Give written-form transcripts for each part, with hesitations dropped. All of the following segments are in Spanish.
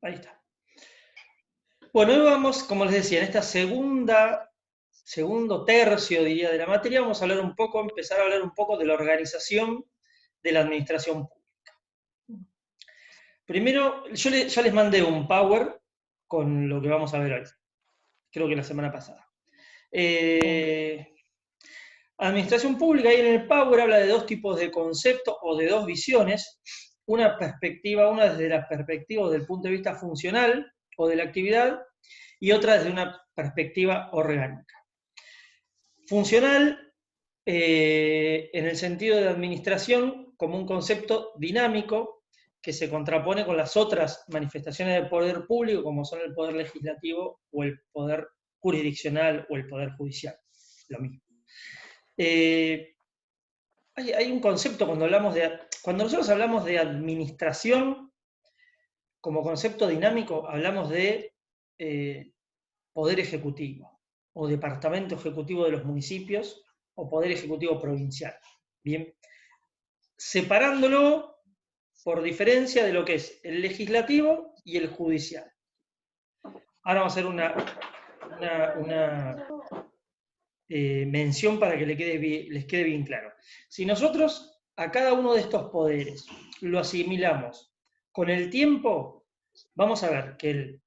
Ahí está. Bueno, hoy vamos, como les decía, en esta segundo tercio, diría, de la materia, vamos a empezar a hablar un poco de la organización de la administración pública. Primero, ya les mandé un Power con lo que vamos a ver hoy, creo que la semana pasada. Administración pública, ahí en el Power habla de dos tipos de conceptos o de dos visiones. Una desde la perspectiva del punto de vista funcional o de la actividad, y otra desde una perspectiva orgánica. Funcional, en el sentido de administración, como un concepto dinámico que se contrapone con las otras manifestaciones del poder público, como son el poder legislativo o el poder jurisdiccional o el poder judicial. Lo mismo. Hay un concepto cuando nosotros hablamos de administración como concepto dinámico, hablamos de poder ejecutivo o departamento ejecutivo de los municipios o poder ejecutivo provincial. Bien, separándolo por diferencia de lo que es el legislativo y el judicial. Ahora vamos a hacer una mención para que les quede bien claro. Si nosotros a cada uno de estos poderes lo asimilamos con el tiempo, vamos a ver que el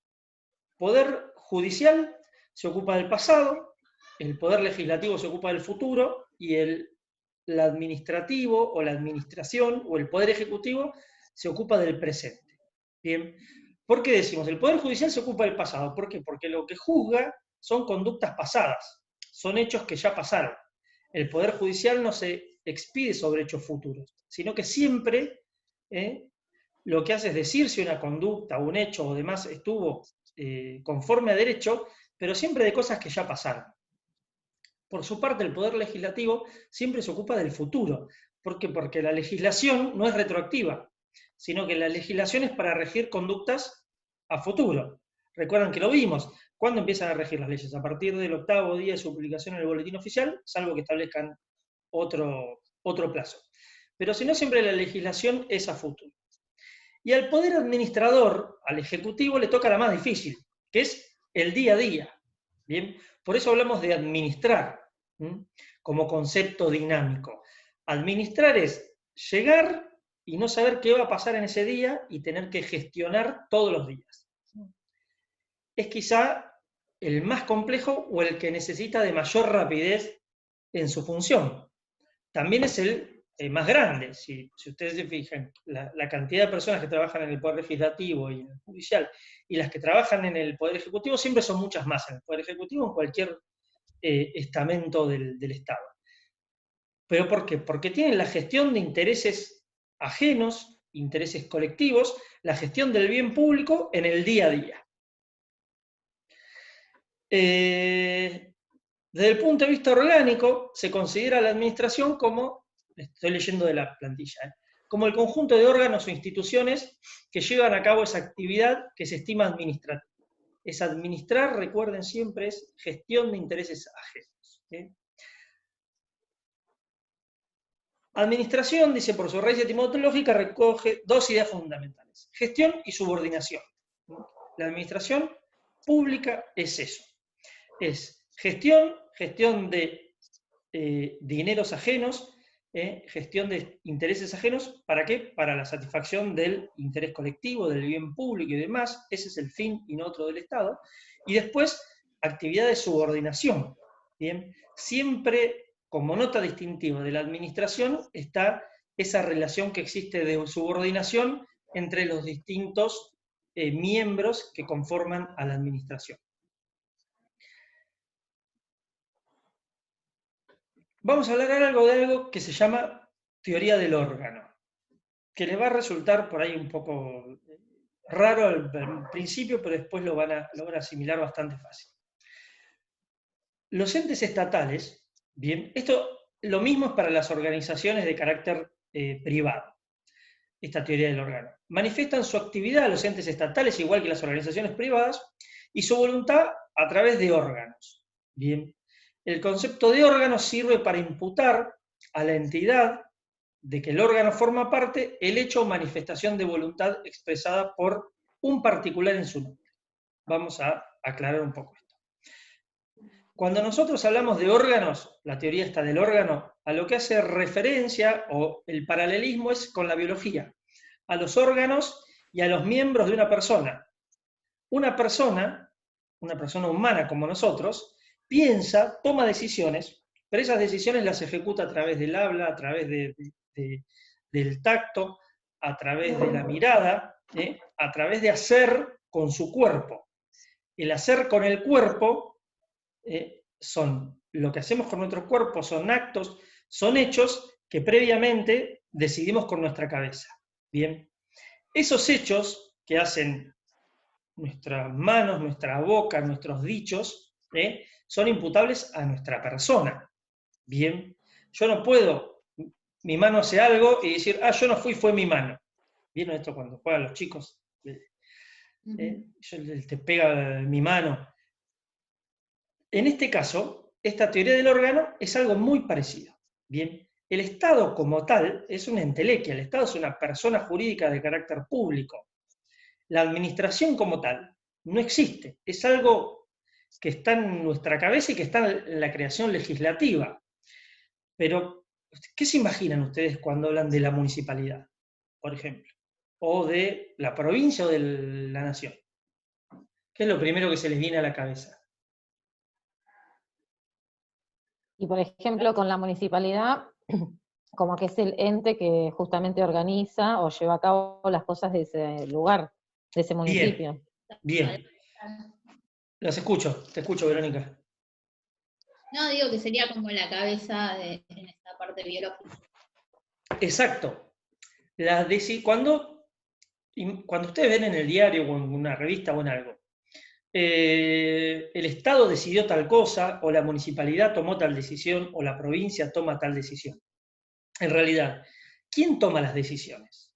poder judicial se ocupa del pasado, el poder legislativo se ocupa del futuro y el administrativo o la administración o el poder ejecutivo se ocupa del presente. Bien, ¿por qué decimos? El poder judicial se ocupa del pasado. ¿Por qué? Porque lo que juzga son conductas pasadas, son hechos que ya pasaron. El poder judicial no se expide sobre hechos futuros, sino que siempre lo que hace es decir si una conducta, un hecho o demás estuvo conforme a derecho, pero siempre de cosas que ya pasaron. Por su parte, el Poder Legislativo siempre se ocupa del futuro. ¿Por qué? Porque la legislación no es retroactiva, sino que la legislación es para regir conductas a futuro. Recuerdan que lo vimos. ¿Cuándo empiezan a regir las leyes? A partir del 8º día de su publicación en el Boletín Oficial, salvo que establezcan otro plazo. Pero si no, siempre la legislación es a futuro. Y al poder administrador, al Ejecutivo, le toca la más difícil, que es el día a día. ¿Bien? Por eso hablamos de administrar, como concepto dinámico. Administrar es llegar y no saber qué va a pasar en ese día y tener que gestionar todos los días. Es quizá el más complejo o el que necesita de mayor rapidez en su función. También es el más grande. Si ustedes se fijan, la cantidad de personas que trabajan en el Poder Legislativo y en el Judicial, y las que trabajan en el Poder Ejecutivo, siempre son muchas más en el Poder Ejecutivo o en cualquier estamento del Estado. ¿Pero por qué? Porque tienen la gestión de intereses ajenos, intereses colectivos, la gestión del bien público en el día a día. Desde el punto de vista orgánico, se considera la administración como, estoy leyendo de la plantilla, como el conjunto de órganos o instituciones que llevan a cabo esa actividad que se estima administrativa. Es administrar, recuerden siempre, es gestión de intereses ajenos. Administración, dice por su raíz etimológica, recoge dos ideas fundamentales: gestión y subordinación. La administración pública es eso. Es gestión de dineros ajenos, gestión de intereses ajenos, ¿para qué? Para la satisfacción del interés colectivo, del bien público y demás. Ese es el fin y no otro del Estado. Y después, actividad de subordinación. ¿Bien? Siempre, como nota distintiva de la administración, está esa relación que existe de subordinación entre los distintos miembros que conforman a la administración. Vamos a hablar de algo que se llama teoría del órgano, que les va a resultar por ahí un poco raro al principio, pero después lo van a asimilar bastante fácil. Los entes estatales, bien, esto lo mismo es para las organizaciones de carácter privado, esta teoría del órgano. Manifiestan su actividad los entes estatales, igual que las organizaciones privadas, y su voluntad a través de órganos. Bien. El concepto de órgano sirve para imputar a la entidad de que el órgano forma parte el hecho o manifestación de voluntad expresada por un particular en su nombre. Vamos a aclarar un poco esto. Cuando nosotros hablamos de órganos, la teoría está del órgano, a lo que hace referencia, o el paralelismo es con la biología, a los órganos y a los miembros de una persona. Una persona humana como nosotros, piensa, toma decisiones, pero esas decisiones las ejecuta a través del habla, a través del tacto, a través de la mirada, a través de hacer con su cuerpo. El hacer con el cuerpo son lo que hacemos con nuestro cuerpo, son actos, son hechos que previamente decidimos con nuestra cabeza. Bien, esos hechos que hacen nuestras manos, nuestra boca, nuestros dichos, son imputables a nuestra persona. Bien, yo no puedo, mi mano hace algo y decir, yo no fui, fue mi mano. ¿Vieron esto cuando juegan los chicos? Te pega mi mano. En este caso, esta teoría del órgano es algo muy parecido. Bien, el Estado como tal es una entelequia, el Estado es una persona jurídica de carácter público. La administración como tal no existe, es algo que está en nuestra cabeza y que está en la creación legislativa. Pero, ¿qué se imaginan ustedes cuando hablan de la municipalidad, por ejemplo? O de la provincia o de la nación. ¿Qué es lo primero que se les viene a la cabeza? Y por ejemplo, con la municipalidad, como que es el ente que justamente organiza o lleva a cabo las cosas de ese lugar, de ese municipio. Bien. Los escucho, te escucho, Verónica. No, digo que sería como la cabeza en esta parte biológica. Exacto. Cuando ustedes ven en el diario o en una revista o en algo, el Estado decidió tal cosa, o la municipalidad tomó tal decisión, o la provincia toma tal decisión. En realidad, ¿quién toma las decisiones?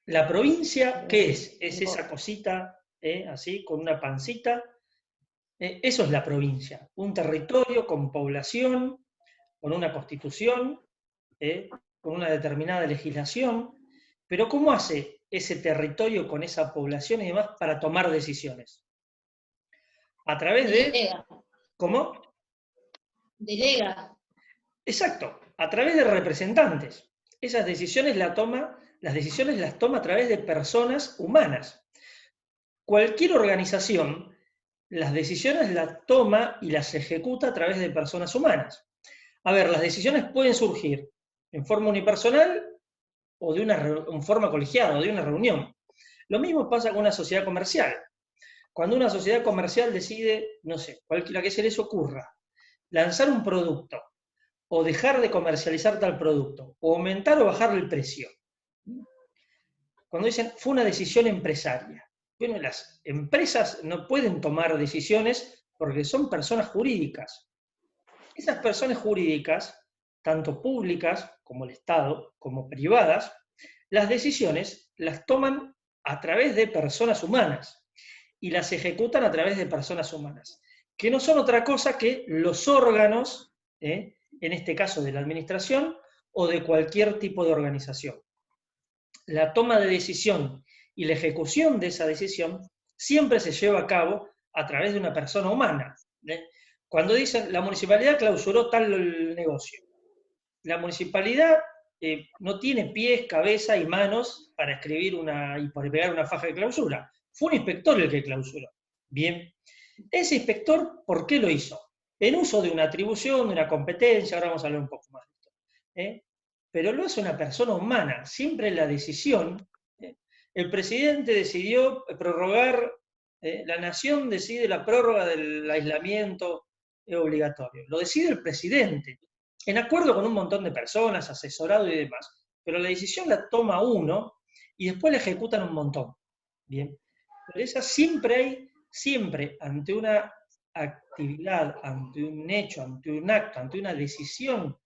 La provincia, ¿qué es? Es esa cosita, así, con una pancita. Eso es la provincia. Un territorio con población, con una constitución, con una determinada legislación. Pero ¿cómo hace ese territorio con esa población y demás para tomar decisiones? A través de... Delega. ¿Cómo? Delega. Exacto, a través de representantes. Esas decisiones las toma a través de personas humanas. Cualquier organización, las decisiones las toma y las ejecuta a través de personas humanas. A ver, las decisiones pueden surgir en forma unipersonal o en forma colegiada, o de una reunión. Lo mismo pasa con una sociedad comercial. Cuando una sociedad comercial decide, no sé, cualquiera que se les ocurra, lanzar un producto, o dejar de comercializar tal producto, o aumentar o bajar el precio. Cuando dicen, fue una decisión empresaria. Bueno, las empresas no pueden tomar decisiones porque son personas jurídicas. Esas personas jurídicas, tanto públicas como el Estado, como privadas, las decisiones las toman a través de personas humanas y las ejecutan a través de personas humanas, que no son otra cosa que los órganos, en este caso de la administración o de cualquier tipo de organización. La toma de decisión y la ejecución de esa decisión siempre se lleva a cabo a través de una persona humana. Cuando dicen, la municipalidad clausuró tal negocio, la municipalidad no tiene pies, cabeza y manos para escribir y para pegar una faja de clausura. Fue un inspector el que clausuró. Bien. Ese inspector, ¿por qué lo hizo? En uso de una atribución, de una competencia, ahora vamos a hablar un poco más de esto. Pero lo hace una persona humana, siempre la decisión. El presidente decidió prorrogar, la nación decide la prórroga del aislamiento obligatorio. Lo decide el presidente, en acuerdo con un montón de personas, asesorado y demás. Pero la decisión la toma uno y después la ejecutan un montón. Bien. Pero esa siempre ante una actividad, ante un hecho, ante un acto, ante una decisión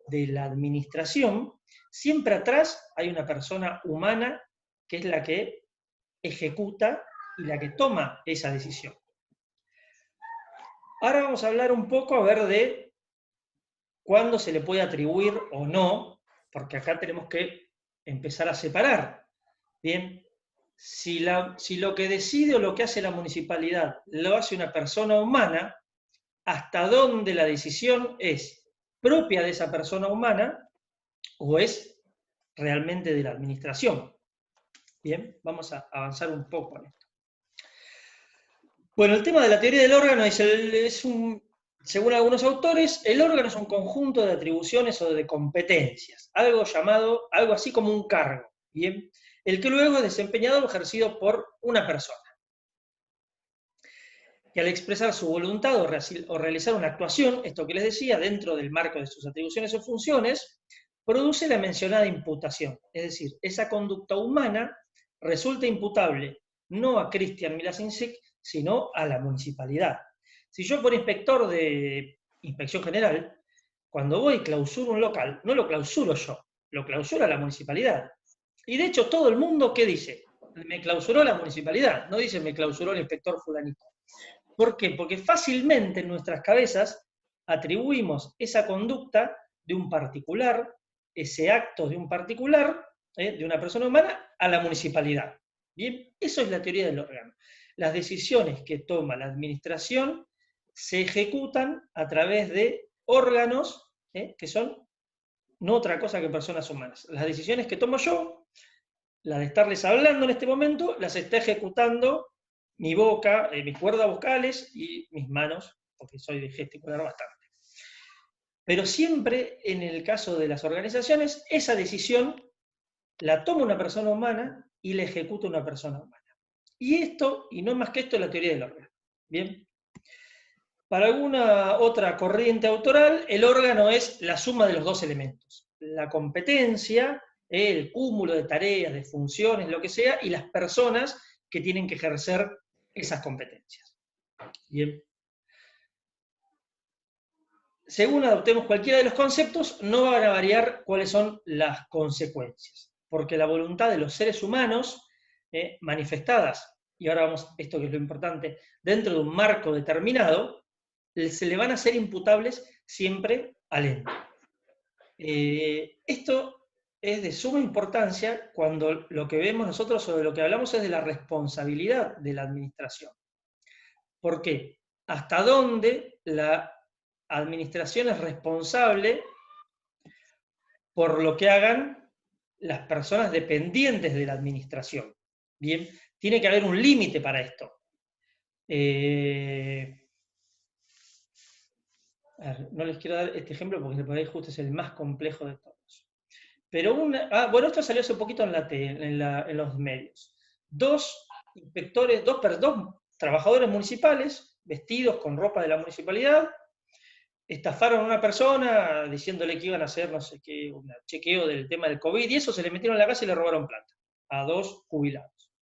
de la administración, siempre atrás hay una persona humana que es la que ejecuta y la que toma esa decisión. Ahora vamos a hablar un poco, a ver, de cuándo se le puede atribuir o no, porque acá tenemos que empezar a separar Bien, si lo que decide o lo que hace la municipalidad lo hace una persona humana, hasta dónde la decisión es propia de esa persona humana o es realmente de la administración. Bien, vamos a avanzar un poco en esto. Bueno, el tema de la teoría del órgano según algunos autores, el órgano es un conjunto de atribuciones o de competencias, algo así como un cargo, ¿bien? El que luego es desempeñado o ejercido por una persona. Que al expresar su voluntad o realizar una actuación, esto que les decía, dentro del marco de sus atribuciones o funciones, produce la mencionada imputación. Es decir, esa conducta humana resulta imputable no a Christian Milasinsik, sino a la municipalidad. Si yo por inspector de inspección general, cuando voy y clausuro un local, no lo clausuro yo, lo clausura la municipalidad. Y de hecho todo el mundo, ¿qué dice? Me clausuró la municipalidad, no dice me clausuró el inspector fulanito. ¿Por qué? Porque fácilmente en nuestras cabezas atribuimos esa conducta de un particular, ese acto de un particular, de una persona humana, a la municipalidad. Bien, eso es la teoría del órgano. Las decisiones que toma la administración se ejecutan a través de órganos que son no otra cosa que personas humanas. Las decisiones que tomo yo, la de estarles hablando en este momento, las está ejecutando mi boca, mis cuerdas vocales y mis manos, porque soy de gesticular bastante. Pero siempre, en el caso de las organizaciones, esa decisión la toma una persona humana y la ejecuta una persona humana. Y esto, y no más que esto, es la teoría del órgano. ¿Bien? Para alguna otra corriente autoral, el órgano es la suma de los dos elementos. La competencia, el cúmulo de tareas, de funciones, lo que sea, y las personas que tienen que ejercer esas competencias. Bien. Según adoptemos cualquiera de los conceptos, no van a variar cuáles son las consecuencias, porque la voluntad de los seres humanos, manifestadas, y ahora vamos, esto que es lo importante, dentro de un marco determinado, se le van a ser imputables siempre al ente. Esto es de suma importancia cuando lo que vemos nosotros o de lo que hablamos es de la responsabilidad de la administración. ¿Por qué? ¿Hasta dónde la administración es responsable por lo que hagan las personas dependientes de la administración? Bien, tiene que haber un límite para esto. A ver, no les quiero dar este ejemplo porque por ahí justo es el más complejo de todos. Pero bueno, esto salió hace poquito en los medios. Dos trabajadores municipales, vestidos con ropa de la municipalidad, estafaron a una persona diciéndole que iban a hacer, no sé qué, un chequeo del tema del COVID, y eso se le metieron a la casa y le robaron plata a dos jubilados.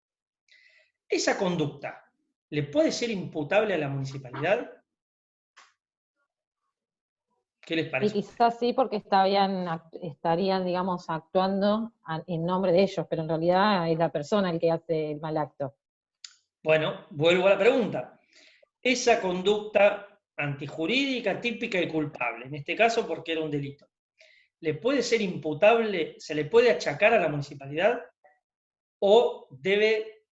¿Esa conducta le puede ser imputable a la municipalidad? ¿Qué les parece? Y quizás sí, porque estarían, digamos, actuando en nombre de ellos, pero en realidad es la persona el que hace el mal acto. Bueno, vuelvo a la pregunta. Esa conducta antijurídica, típica y culpable, en este caso porque era un delito, ¿le puede ser imputable, se le puede achacar a la municipalidad o debe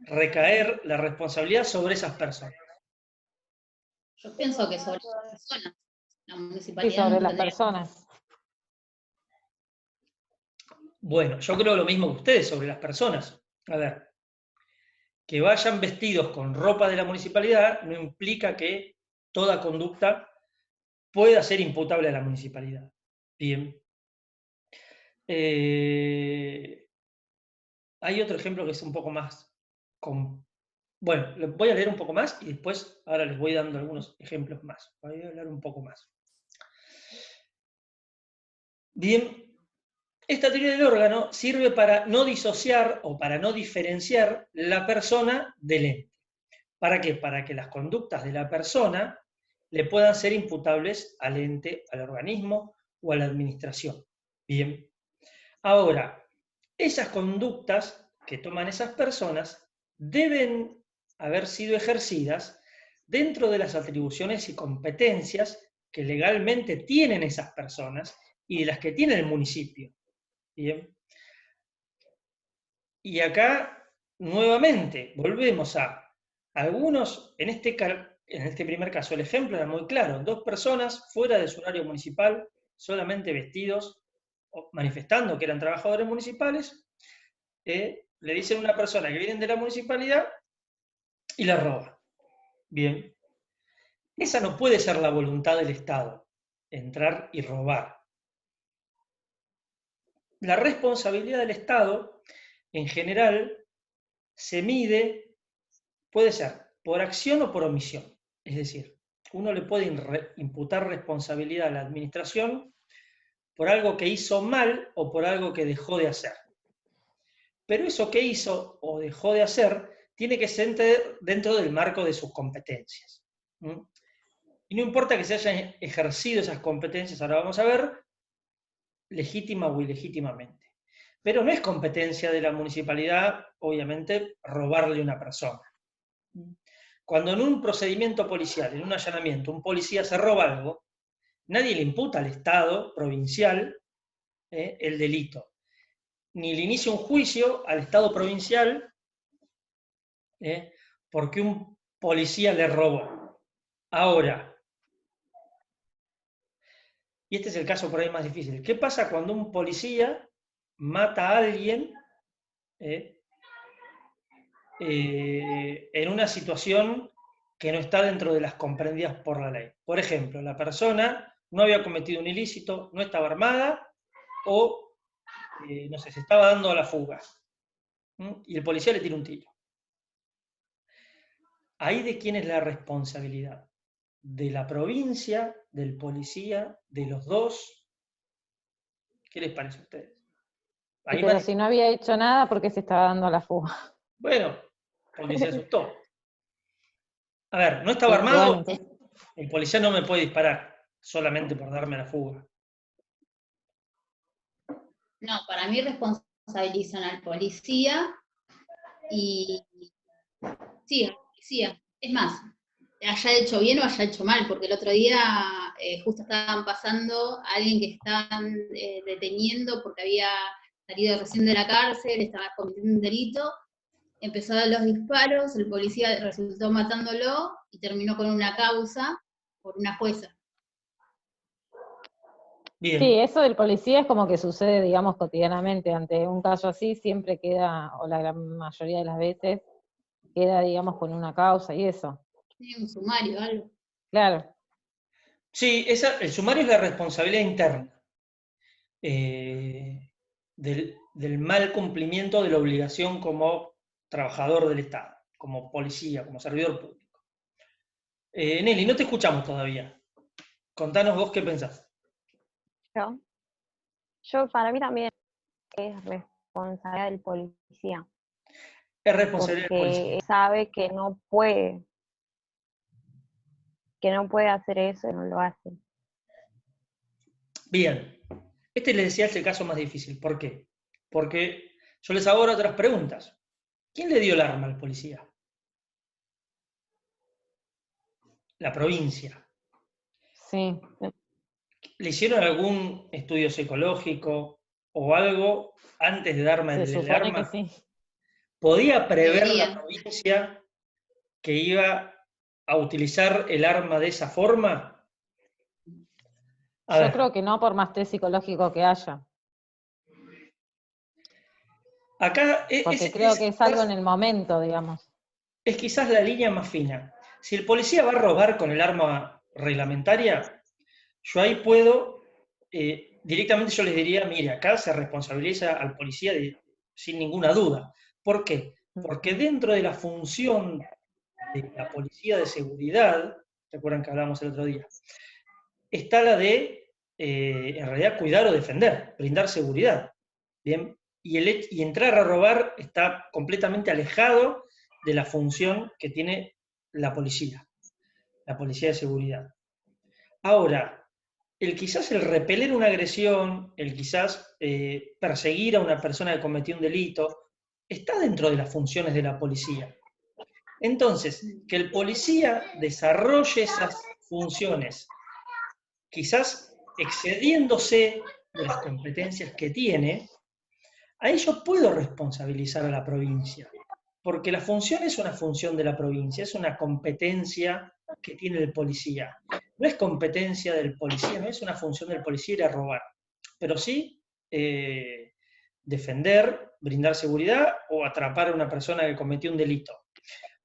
recaer la responsabilidad sobre esas personas? Yo pienso que sobre las personas. La Sí, municipalidad sobre no las tendría. personas. Bueno, yo creo lo mismo que ustedes sobre las personas. A ver, que vayan vestidos con ropa de la municipalidad no implica que toda conducta pueda ser imputable a la municipalidad. Bien. Hay otro ejemplo que es un poco más... Bueno, voy a leer un poco más y después ahora les voy dando algunos ejemplos más. Voy a hablar un poco más. Bien, esta teoría del órgano sirve para no disociar o para no diferenciar la persona del ente. ¿Para qué? Para que las conductas de la persona le puedan ser imputables al ente, al organismo o a la administración. Bien. Ahora, esas conductas que toman esas personas deben haber sido ejercidas dentro de las atribuciones y competencias que legalmente tienen esas personas y de las que tiene el municipio. Bien. Y acá, nuevamente, volvemos a algunos, en este primer caso, el ejemplo era muy claro, 2 personas fuera de su horario municipal, solamente vestidos, manifestando que eran trabajadores municipales, le dicen a una persona que vienen de la municipalidad y la roba. Bien. Esa no puede ser la voluntad del Estado, entrar y robar. La responsabilidad del Estado, en general, se mide, puede ser por acción o por omisión. Es decir, uno le puede imputar responsabilidad a la administración por algo que hizo mal o por algo que dejó de hacer. Pero eso que hizo o dejó de hacer tiene que ser dentro del marco de sus competencias. Y no importa que se hayan ejercido esas competencias, ahora vamos a ver, legítima o ilegítimamente. Pero no es competencia de la municipalidad, obviamente, robarle a una persona. Cuando en un procedimiento policial, en un allanamiento, un policía se roba algo, nadie le imputa al Estado provincial el delito. Ni le inicia un juicio al Estado provincial porque un policía le robó. Ahora, y este es el caso por ahí más difícil, ¿qué pasa cuando un policía mata a alguien en una situación que no está dentro de las comprendidas por la ley? Por ejemplo, la persona no había cometido un ilícito, no estaba armada o, no sé, se estaba dando a la fuga. Y el policía le tira un tiro. ¿Ahí de quién es la responsabilidad? ¿De la provincia, del policía, de los dos? ¿Qué les parece a ustedes? Ahí pero si no había hecho nada, ¿por qué se estaba dando a la fuga? Bueno, porque se asustó. A ver, no estaba armado, el policía no me puede disparar solamente por darme la fuga. No, para mí responsabilizan al policía y sí, al policía. Es más, haya hecho bien o haya hecho mal, porque el otro día justo estaban pasando a alguien que estaban deteniendo porque había salido recién de la cárcel, estaba cometiendo un delito, empezó a dar los disparos, el policía resultó matándolo y terminó con una causa por una jueza. Bien. Sí, eso del policía es como que sucede, digamos, cotidianamente. Ante un caso así siempre queda, o la gran mayoría de las veces, queda, digamos, con una causa y eso. Sí, un sumario, algo. Claro. Sí, el sumario es la responsabilidad interna del mal cumplimiento de la obligación como trabajador del Estado, como policía, como servidor público. Nelly, no te escuchamos todavía. Contanos vos qué pensás. Yo para mí también es responsabilidad del policía. Es responsabilidad del policía. Porque sabe que no puede hacer eso y no lo hace. Bien. Este les decía es el caso más difícil. ¿Por qué? Porque yo les hago ahora otras preguntas. ¿Quién le dio el arma al policía? La provincia. Sí. ¿Le hicieron algún estudio psicológico o algo antes de darme el arma? Que sí. ¿Podía prever la provincia que iba a utilizar el arma de esa forma? Yo creo que no, por más test psicológico que haya. Acá porque creo que es algo en el momento, digamos. Es quizás la línea más fina. Si el policía va a robar con el arma reglamentaria, yo ahí puedo, directamente yo les diría, mire, acá se responsabiliza al policía sin ninguna duda. ¿Por qué? Porque dentro de la función de la policía de seguridad, ¿se acuerdan que hablamos el otro día? Está la de, en realidad, cuidar o defender, brindar seguridad. ¿Bien? Y entrar a robar está completamente alejado de la función que tiene la policía de seguridad. Ahora, quizás el repeler una agresión, el quizás perseguir a una persona que cometió un delito, está dentro de las funciones de la policía. Entonces, que el policía desarrolle esas funciones, quizás excediéndose de las competencias que tiene, Ahí yo puedo responsabilizar a la provincia, porque la función es una función de la provincia, es una competencia que tiene el policía. No es competencia del policía, no es una función del policía ir a robar, pero sí defender, brindar seguridad o atrapar a una persona que cometió un delito.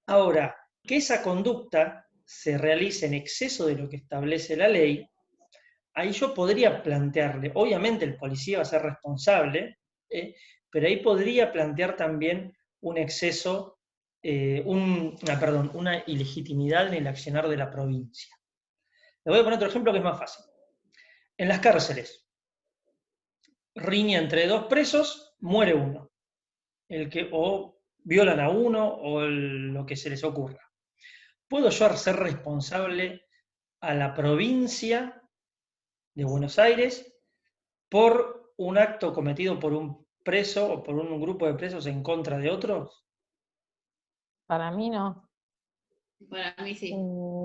Ahora, que esa conducta se realice en exceso de lo que establece la ley, ahí yo podría plantearle, obviamente el policía va a ser responsable, pero ahí podría plantear también un exceso, una ilegitimidad en el accionar de la provincia. Le voy a poner otro ejemplo que es más fácil. En las cárceles, riña entre dos presos, muere uno. O violan a uno o lo que se les ocurra. ¿Puedo yo hacer responsable a la provincia de Buenos Aires por un acto cometido por un preso o por un grupo de presos en contra de otros? Para mí no. Para mí sí. No.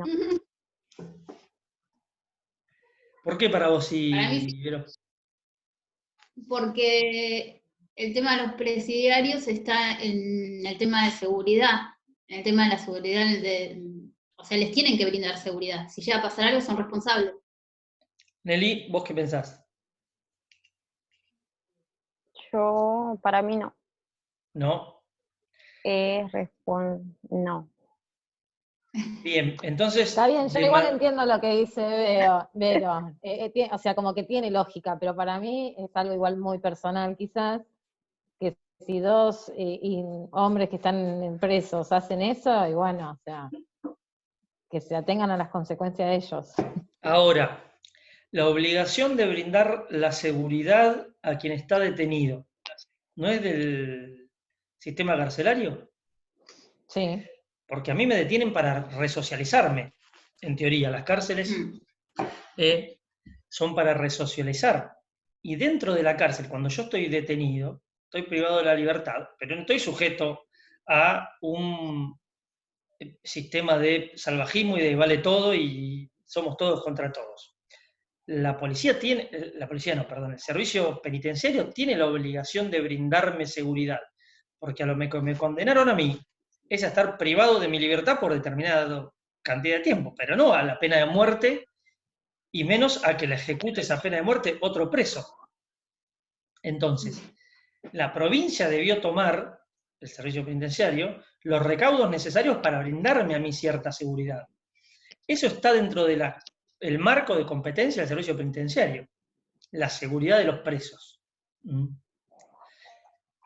¿Por qué para vos sí? Para mí sí. Porque el tema de los presidiarios está en el tema de seguridad, en el tema de la seguridad, o sea, les tienen que brindar seguridad. Si llega a pasar algo, son responsables. Nelly, ¿vos qué pensás? Para mí no. ¿No? No. Bien, entonces... Está bien, yo igual entiendo lo que dice Vero, o sea, como que tiene lógica, pero para mí es algo igual muy personal quizás, que si dos hombres que están presos hacen eso, y bueno, o sea, que se atengan a las consecuencias de ellos. Ahora, la obligación de brindar la seguridad a quien está detenido, ¿no es del sistema carcelario? Sí. Porque a mí me detienen para resocializarme, en teoría. Las cárceles son para resocializar. Y dentro de la cárcel, cuando yo estoy detenido, estoy privado de la libertad, pero no estoy sujeto a un sistema de salvajismo y de vale todo y somos todos contra todos. El servicio penitenciario tiene la obligación de brindarme seguridad, porque a lo que me condenaron a mí es a estar privado de mi libertad por determinada cantidad de tiempo, pero no a la pena de muerte y menos a que la ejecute esa pena de muerte otro preso. Entonces, la provincia debió tomar, el servicio penitenciario, los recaudos necesarios para brindarme a mí cierta seguridad. Eso está dentro del marco de competencia del servicio penitenciario, la seguridad de los presos.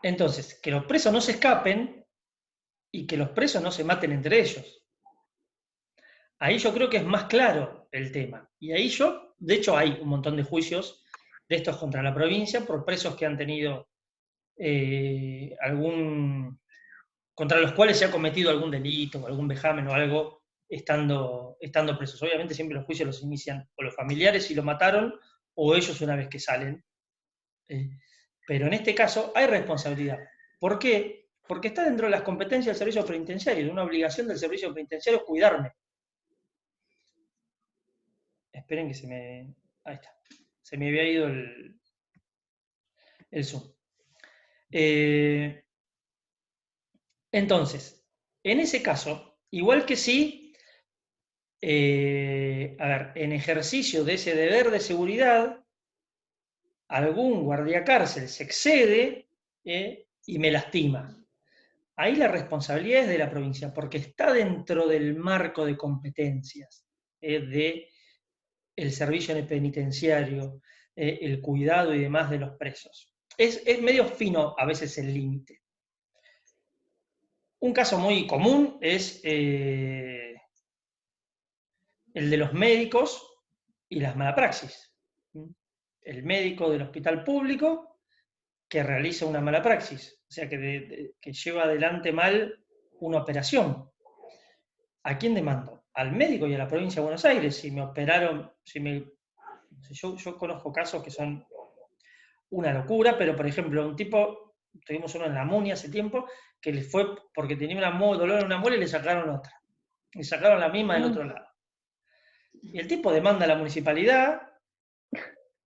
Entonces, que los presos no se escapen y que los presos no se maten entre ellos. Ahí yo creo que es más claro el tema. Y ahí de hecho hay un montón de juicios de estos contra la provincia por presos que han tenido contra los cuales se ha cometido algún delito, algún vejamen o algo estando presos. Obviamente siempre los juicios los inician o los familiares si lo mataron o ellos una vez que salen. Pero en este caso hay responsabilidad. ¿Por qué? Porque está dentro de las competencias del servicio penitenciario, de una obligación del servicio penitenciario cuidarme. Esperen que ahí está. Se me había ido el Zoom. Entonces, en ese caso, igual que si, en ejercicio de ese deber de seguridad, algún guardiacárcel se excede y me lastima. Ahí la responsabilidad es de la provincia, porque está dentro del marco de competencias del servicio penitenciario, el cuidado y demás de los presos. Es medio fino a veces el límite. Un caso muy común es el de los médicos y las malapraxis. El médico del hospital público que realiza una mala praxis, o sea, que lleva adelante mal una operación. ¿A quién demando? Al médico y a la provincia de Buenos Aires. Si me operaron, yo conozco casos que son una locura, pero por ejemplo, tuvimos uno en la MUNI hace tiempo, que le fue porque tenía dolor en una muela y le sacaron otra. Le sacaron la misma del otro lado. Y el tipo demanda a la municipalidad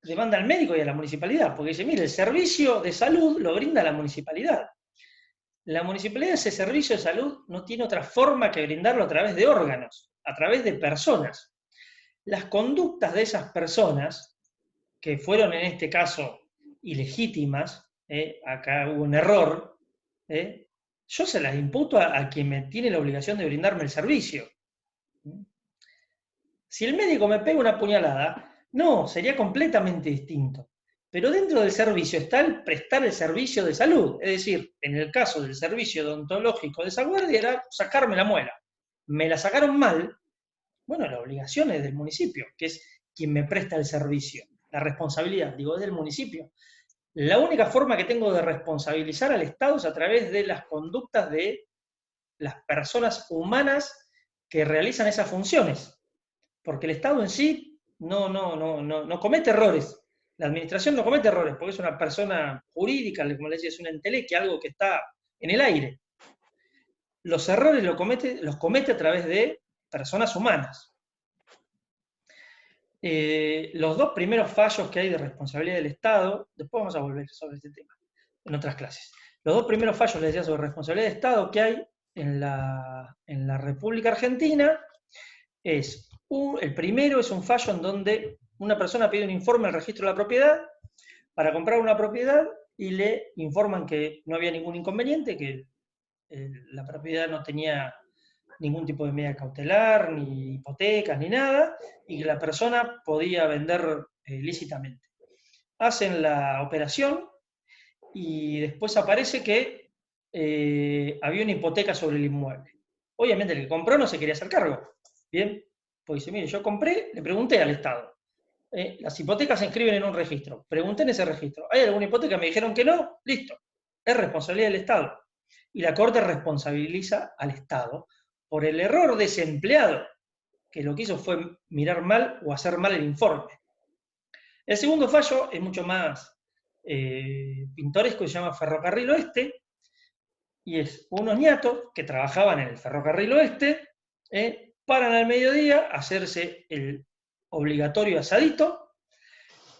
demanda al médico y a la municipalidad, porque dice, mire, el servicio de salud lo brinda la municipalidad. La municipalidad, ese servicio de salud, no tiene otra forma que brindarlo a través de órganos, a través de personas. Las conductas de esas personas, que fueron en este caso ilegítimas, acá hubo un error, yo se las imputo a quien me tiene la obligación de brindarme el servicio. Si el médico me pega una puñalada, no, sería completamente distinto. Pero dentro del servicio está el prestar el servicio de salud. Es decir, en el caso del servicio odontológico de esa guardia era sacarme la muela. Me la sacaron mal, bueno, la obligación es del municipio, que es quien me presta el servicio. La responsabilidad, digo, es del municipio. La única forma que tengo de responsabilizar al Estado es a través de las conductas de las personas humanas que realizan esas funciones. Porque el Estado en sí no comete errores. La administración no comete errores, porque es una persona jurídica, como les decía, es una entelequia, algo que está en el aire. Los errores los comete a través de personas humanas. Los dos primeros fallos que hay de responsabilidad del Estado, después vamos a volver sobre este tema, en otras clases. Los dos primeros fallos, les decía, sobre responsabilidad del Estado que hay en la República Argentina es... El primero es un fallo en donde una persona pide un informe al registro de la propiedad para comprar una propiedad y le informan que no había ningún inconveniente, que la propiedad no tenía ningún tipo de medida cautelar, ni hipotecas, ni nada, y que la persona podía vender lícitamente. Hacen la operación y después aparece que había una hipoteca sobre el inmueble. Obviamente el que compró no se quería hacer cargo. Bien. Pues dice, mire, yo compré, le pregunté al Estado, las hipotecas se inscriben en un registro, pregunté en ese registro, ¿hay alguna hipoteca? Me dijeron que no, listo, es responsabilidad del Estado. Y la Corte responsabiliza al Estado por el error de ese empleado, que lo que hizo fue mirar mal o hacer mal el informe. El segundo fallo es mucho más pintoresco, se llama Ferrocarril Oeste, y es unos ñatos que trabajaban en el Ferrocarril Oeste, paran al mediodía a hacerse el obligatorio asadito,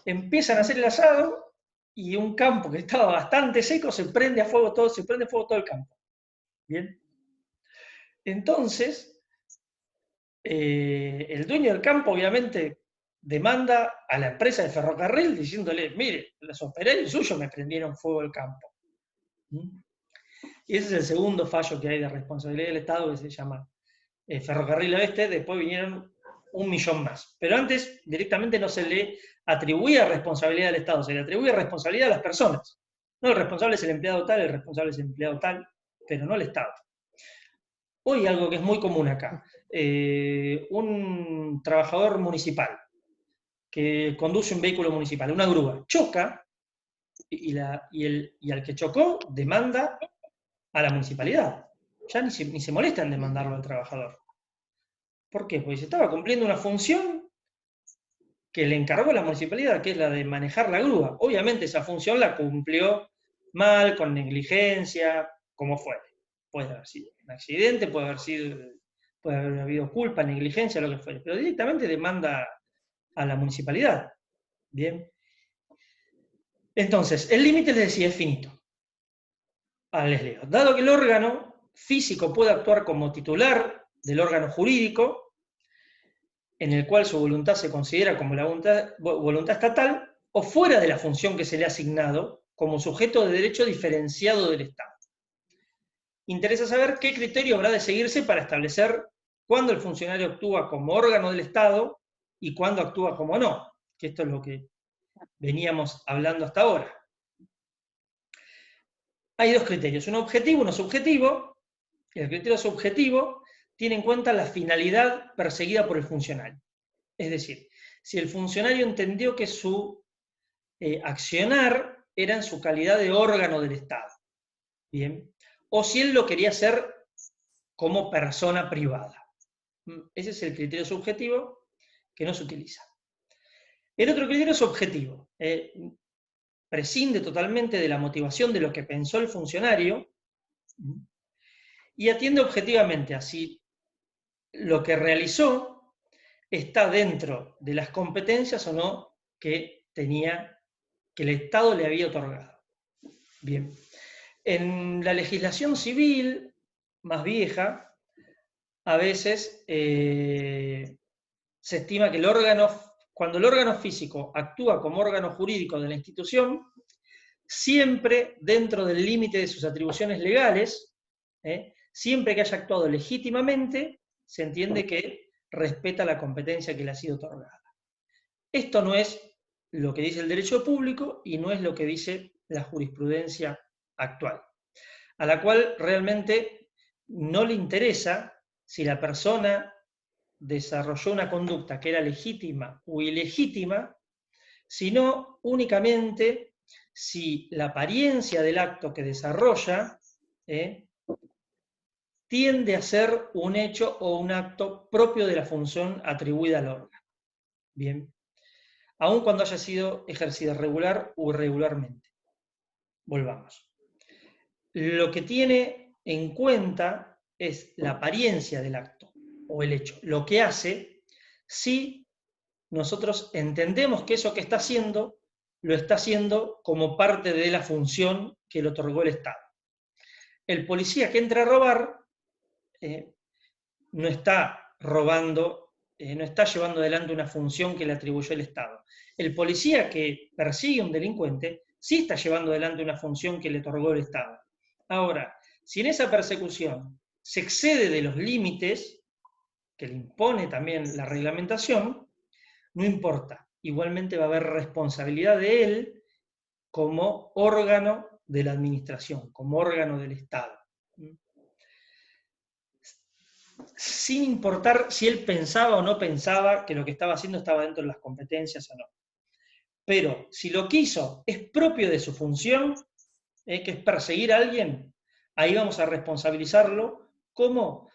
empiezan a hacer el asado y un campo que estaba bastante seco se prende fuego todo el campo. Bien. Entonces, el dueño del campo obviamente demanda a la empresa de ferrocarril diciéndole, mire, los operarios suyos me prendieron fuego el campo. Y ese es el segundo fallo que hay de responsabilidad del Estado, que se llama Ferrocarril Oeste. Después vinieron 1 millón más. Pero antes directamente no se le atribuía responsabilidad al Estado, se le atribuía responsabilidad a las personas. No, el responsable es el empleado tal, el responsable es el empleado tal, pero no el Estado. Hoy algo que es muy común acá, un trabajador municipal que conduce un vehículo municipal, una grúa, choca y al que chocó demanda a la municipalidad. Ya ni se molesta en demandarlo al trabajador. ¿Por qué? Porque se estaba cumpliendo una función que le encargó la municipalidad, que es la de manejar la grúa. Obviamente esa función la cumplió mal, con negligencia, como fuere. Puede haber sido un accidente, puede haber habido culpa, negligencia, lo que fuere, pero directamente demanda a la municipalidad. Bien. Entonces, el límite, les decía, es finito. Ahora les leo. Dado que el órgano físico puede actuar como titular del órgano jurídico, en el cual su voluntad se considera como la voluntad estatal, o fuera de la función que se le ha asignado, como sujeto de derecho diferenciado del Estado. Interesa saber qué criterio habrá de seguirse para establecer cuándo el funcionario actúa como órgano del Estado y cuándo actúa como no, que esto es lo que veníamos hablando hasta ahora. Hay dos criterios, uno objetivo y uno subjetivo. El criterio subjetivo tiene en cuenta la finalidad perseguida por el funcionario. Es decir, si el funcionario entendió que su accionar era en su calidad de órgano del Estado, ¿bien? O si él lo quería hacer como persona privada. Ese es el criterio subjetivo que no se utiliza. El otro criterio es objetivo. Prescinde totalmente de la motivación de lo que pensó el funcionario y atiende objetivamente a si lo que realizó está dentro de las competencias o no que que el Estado le había otorgado. Bien. En la legislación civil más vieja, a veces se estima que cuando el órgano físico actúa como órgano jurídico de la institución, siempre dentro del límite de sus atribuciones legales, siempre que haya actuado legítimamente, se entiende que respeta la competencia que le ha sido otorgada. Esto no es lo que dice el derecho público y no es lo que dice la jurisprudencia actual, a la cual realmente no le interesa si la persona desarrolló una conducta que era legítima o ilegítima, sino únicamente si la apariencia del acto que desarrolla tiende a ser un hecho o un acto propio de la función atribuida al órgano. Bien. Aun cuando haya sido ejercida regular o irregularmente. Volvamos. Lo que tiene en cuenta es la apariencia del acto o el hecho, lo que hace si nosotros entendemos que eso que está haciendo lo está haciendo como parte de la función que le otorgó el Estado. El policía que entra a robar no está robando, no está llevando adelante una función que le atribuyó el Estado. El policía que persigue a un delincuente sí está llevando adelante una función que le otorgó el Estado. Ahora, si en esa persecución se excede de los límites que le impone también la reglamentación, no importa, igualmente va a haber responsabilidad de él como órgano de la administración, como órgano del Estado. Sin importar si él pensaba o no pensaba que lo que estaba haciendo estaba dentro de las competencias o no. Pero si lo que hizo es propio de su función, que es perseguir a alguien, ahí vamos a responsabilizarlo como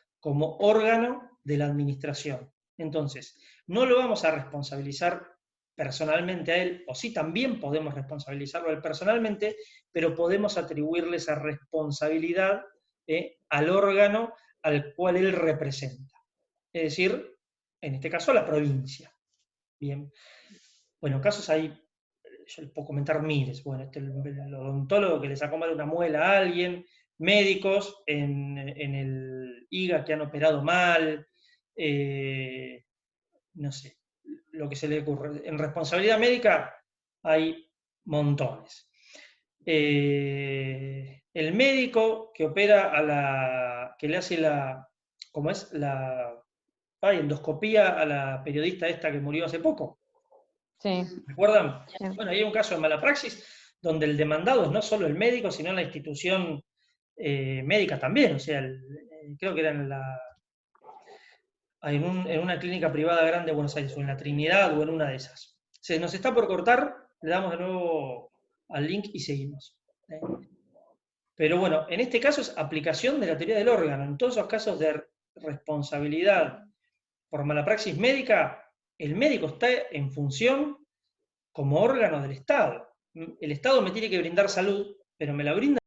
órgano de la administración. Entonces, no lo vamos a responsabilizar personalmente a él, o sí también podemos responsabilizarlo a él personalmente, pero podemos atribuirle esa responsabilidad al órgano al cual él representa. Es decir, en este caso, a la provincia. Bien. Bueno, casos hay, yo les puedo comentar miles. Bueno, el odontólogo que le sacó mal una muela a alguien, médicos en el IGA que han operado mal, no sé, lo que se le ocurre. En responsabilidad médica hay montones. El médico que opera que le hace ¿cómo es? La endoscopía a la periodista esta que murió hace poco. Sí. ¿Recuerdan? Sí. Bueno, hay un caso de mala praxis donde el demandado es no solo el médico, sino la institución médica también. O sea, creo que era en una clínica privada grande de Buenos Aires, o en la Trinidad, o en una de esas. Se nos está por cortar, le damos de nuevo al link y seguimos. Pero bueno, en este caso es aplicación de la teoría del órgano. En todos esos casos de responsabilidad por mala praxis médica, el médico está en función como órgano del Estado. El Estado me tiene que brindar salud, pero me la brinda